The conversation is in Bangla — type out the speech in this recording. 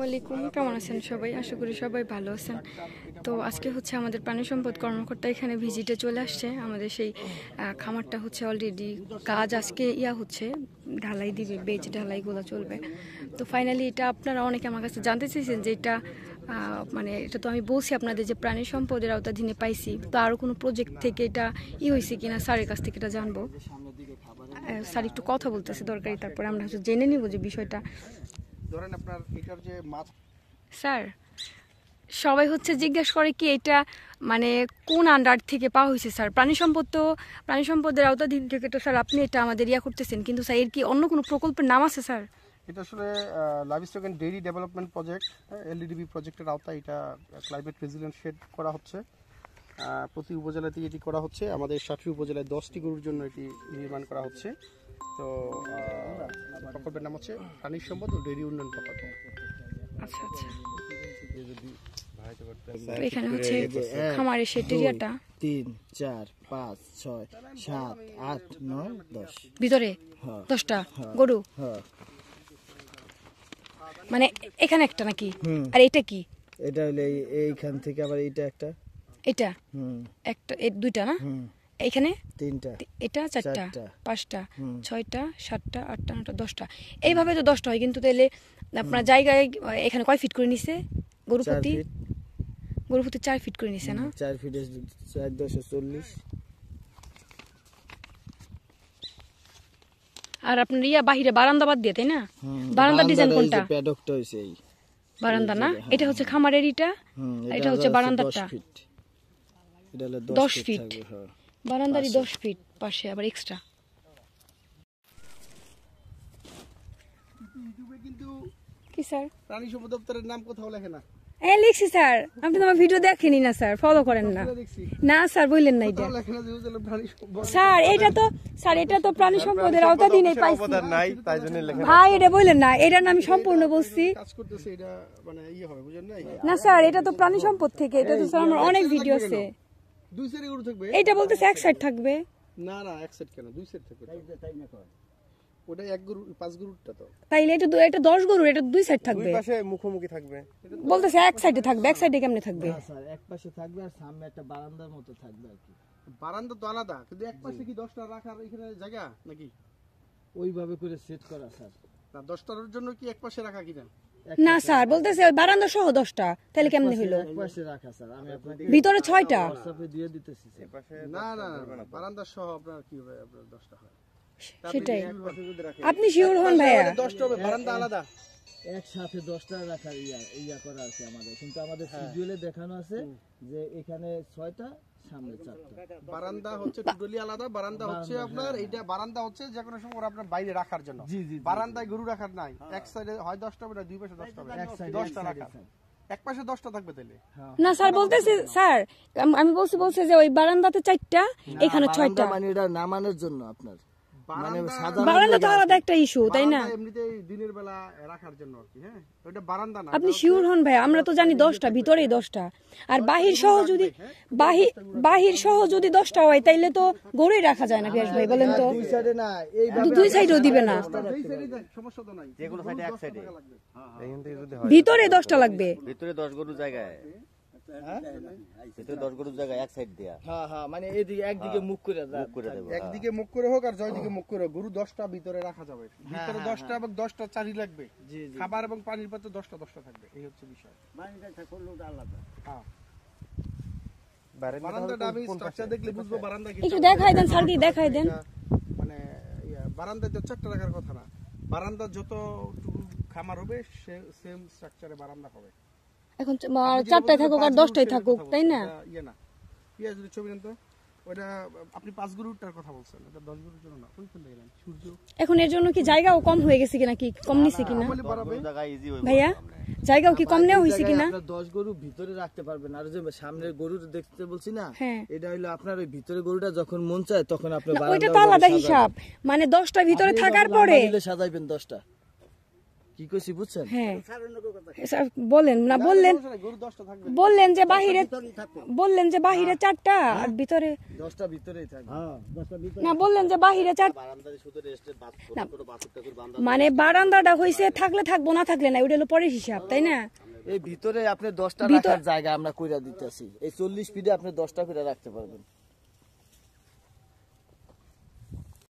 আলাইকুম, কেমন আছেন সবাই? আশা করি সবাই ভালো আছেন। তো আজকে হচ্ছে আমাদের প্রাণী সম্পদ কর্মকর্তা এখানে ভিজিটে চলে আসছে। আমাদের সেই খামারটা হচ্ছে অলরেডি কাজ আজকে হচ্ছে, ঢালাই দিবে, বেজ ঢালাইগুলো চলবে। তো ফাইনালি এটা আপনারা অনেকে আমার কাছে জানতে চেয়েছেন যে এটা মানে এটা তো আমি বলছি আপনাদের যে প্রাণী সম্পদের আওতাধীনে পাইছি, তো আরও কোনো প্রজেক্ট থেকে এটা হয়েছে কিনা স্যারের কাছ থেকে এটা জানবো। স্যার একটু কথা বলতেছে দরকারি, তারপরে আমরা হচ্ছে জেনে নিব যে বিষয়টা। ধরেন আপনার এটার যে মাছ, স্যার সবাই হচ্ছে জিজ্ঞেস করে কি এটা মানে কোন আন্ডার থেকে পাওয়া হয়েছে স্যার? প্রাণী সম্পদের আওতাধীন থেকে তো স্যার আপনি এটা আমাদের করতেছেন, কিন্তু স্যার এর কি অন্য কোনো প্রকল্পের নাম আছে স্যার? এটা আসলে livestock and dairy development project, LDDB প্রজেক্টের আওতায় এটা ক্লাইমেট রেজিলিয়েন্ট শেড করা হচ্ছে। প্রতি উপজেলাতে এটি করা হচ্ছে। আমাদের 60টি উপজেলায় 10টি গরুর জন্য এটি নির্মাণ করা হচ্ছে। তো প্রকল্পের নাম হচ্ছে প্রাণী সম্পদ ও ডেইরি উন্নয়ন প্রকল্প। আচ্ছা আচ্ছা। তো এখানে হচ্ছে খামারের শেড এরিয়াটা 3, 4, 5, 6, 7, 8, 9, 10 ভিতরে 10টা গরু, মানে এখানে একটা নাকি? আর এটা কি? এটা হলো এইখান থেকে আবার এইটা একটা, এটা একটা, দুইটা না? এইখানে 3টা, এটা 4টা, 5টা, 6টা, 7টা, 8টা, 9টা, 10টা, এইভাবে তো 10টা হয়। কিন্তু তাহলে আপনার জায়গায় এখানে কয় ফিট করে নিছে? গরুপতি 4 ফিট করে নিছে না? 4 ফিটে 440। আর আপনার বাহিরে বারান্দা বাদ দিয়ে, তাই না? বারান্দা ডিজাইন কোনটা? প্যাডকটা হইছে এই বারান্দা না? এটা হচ্ছে খামারের এরিটা, এটা হচ্ছে বারান্দাটা। এটা হলো 10 ফিট, বারান্দারই 10 ফিট, পাশে আবার এক্সট্রা। ইউটিউবে কিন্তু কি স্যার প্রাণী সম্পদ দপ্তরের নাম কোথাও লেখে না। লিখছি স্যার, আপনি তো আমার ভিডিও দেখেনি না স্যার, ফলো করেন না। না স্যার বললেন না এটা। স্যার এটা তো প্রাণী সম্পদের আওতাধীনে পাইছি ভাই, এটা বললেন না, এটার নাম আমি সম্পূর্ণ বলছি না স্যার। এটা তো প্রাণী সম্পদ থেকে, এটা তো স্যার আমার অনেক ভিডিও আছে। দুই সাইডে গরু থাকবে, এটা বলতেছে এক সাইড থাকবে। না এক সাইড কেন, দুই সাইড থাকবে। ওটা এক গরু 5 গরুটা তো, তাইলে এটা 10 গরু, এটা দুই সাইড থাকবে, দুই পাশে মুখোমুখি থাকবে। বলতেছে এক সাইডে থাকবে। এক সাইডে কেমনে থাকবে? না স্যার, এক পাশে থাকবে আর সামনে একটা বারান্দার মতো থাকবে আর কি। বারান্দা তো আলাদা, কিন্তু এক পাশে কি 10টা রাখার এখানে জায়গা নাকি? ওইভাবে করে সেট করা স্যার। না 10টার জন্য কি এক পাশে রাখা কিনা? না স্যার বলতেছে ওই বারান্দা সহ 10টা, তাহলে কেমনে হলো? এক পাশে রাখা স্যার, আমি আপনাকে ভিতরে 6টা। WhatsApp-এ দিয়ে দিতেছি স্যার। না বারান্দা সহ আপনার কি হবে, আপনার 10টা হয় সেটাই। আপনি শিওর হন ভাইয়া? 10টা হবে, বারান্দা আলাদা। একসাথে 10টা রাখার ইয়া করা আছে আমাদের, কিন্তু আমাদের শিডিউলে দেখানো আছে যে এখানে 6টা, সামনে 4টা। বারান্দা হচ্ছে টোটালি আলাদা। বারান্দা হচ্ছে আপনার এইটা, বারান্দা হচ্ছে যে কোনো সময় আপনার বাইরে রাখার জন্য। বারান্দায় গরু রাখার নাই। এক সাইডে হয় 10টা হবে, না দুই পাশে 10টা হবে। এক সাইডে 10টা রাখার, এক পাশে 10টা থাকবে তাহলে। না স্যার বলতেছি, স্যার আমি বলছি যে ওই বারান্দাতে 4টা, এখানে 6টা। মানে এটা নামানোর জন্য আপনার মানে বারান্দা তো আলাদা একটা ইস্যু, তাই না? এমনিতেই দিনের বেলা রাখার জন্য আর কি। হ্যাঁ, ওটা বারান্দা না। আপনি শিওর হন ভাই? আমরা তো জানি 10টা, ভিতরেই 10টা, আর বাহির সহ যদি 10টা হয় তাইলে তো গরুই রাখা যায় না। পিয়াস ভাই বলেন তো, দুই সাইডে না, এই দুই সাইডও দিবে না, দুই সাইডে সমস্যা তো নাই, যে কোনো সাইডে এক সাইডে এইখান থেকে যদি হয় ভিতরে 10টা লাগবে। ভিতরে 10 গরু জায়গায়, ভিতরে 10 গরু জায়গায় এক সাইড দেয়া। হ্যাঁ মানে এদিকে একদিকে মুখ করে দেব, একদিকে মুখ করে হোক আর জয় দিকে মুখ করে, গরু 10টা ভিতরে রাখা যাবে। ভিতরে 10টা এবং 10টা চারি লাগবে। খাবার এবং পানির পাত্র 10টা থাকবে, এই হচ্ছে বিষয়। হ্যাঁ, বারান্দাটা আমি স্ট্রাকচার দেখলে বুঝবো বারান্দা কি। একটু দেখাই দেন স্যার, কি দেখাই দেন। মানে বারান্দায় তো 4টা রাখার কথা না। বারান্দা যত খামার হবে সেম স্ট্রাকচারে বারান্দা হবে। এখন 4টাই থাকুক আর 10টাই থাকুক, তাই না? ইয়ে না, ইয়ে যদি ছবি নেন তো, ওটা আপনি 5 গরুটার কথা বলছেন, এটা 10 গরুর জন্য না। কোনখান থেকে নেন? সূর্য। এখন এর জন্য কি জায়গাও কম হয়ে গেছে কিনা, কি কম নিছে কিনা জায়গা ইজি হইব ভাইয়া? জায়গাও কি কম নেওয়া হয়েছে কিনা? আপনারা 10 গরু ভিতরে রাখতে পারবেন। আর যে সামনের গরু দেখতে বলছি না, এটা হলো আপনার ওই ভিতরে গরুটা যখন মন চায় তখন আপনি ওইটা তো আলাদা হিসাব, মানে 10টা ভিতরে থাকার পরে সাজাইবেন 10টা। কি কইছি বুঝছেন? হ্যাঁ স্যার বলেন না, বললেন গরু 10টা থাকবে। বললেন যে বাহিরে, বললেন যে বাহিরে 4টা আর ভিতরে 10টা ভিতরেই থাকবে। না, বললেন যে বাহিরে 4, বারান্দায় শুধু রেস্টের বাছুরটা করে বান্ধা মানে বারান্দাটা হইছে থাকলে থাকবো না থাকলে না, ওইটা হলো পরের হিসাব, তাই না? এই ভিতরে আপনি 10টা রাখার জায়গা আমরা কইরা দিতেছি। এই 40 ফিটে আপনি 10টা করে রাখতে পারবেন।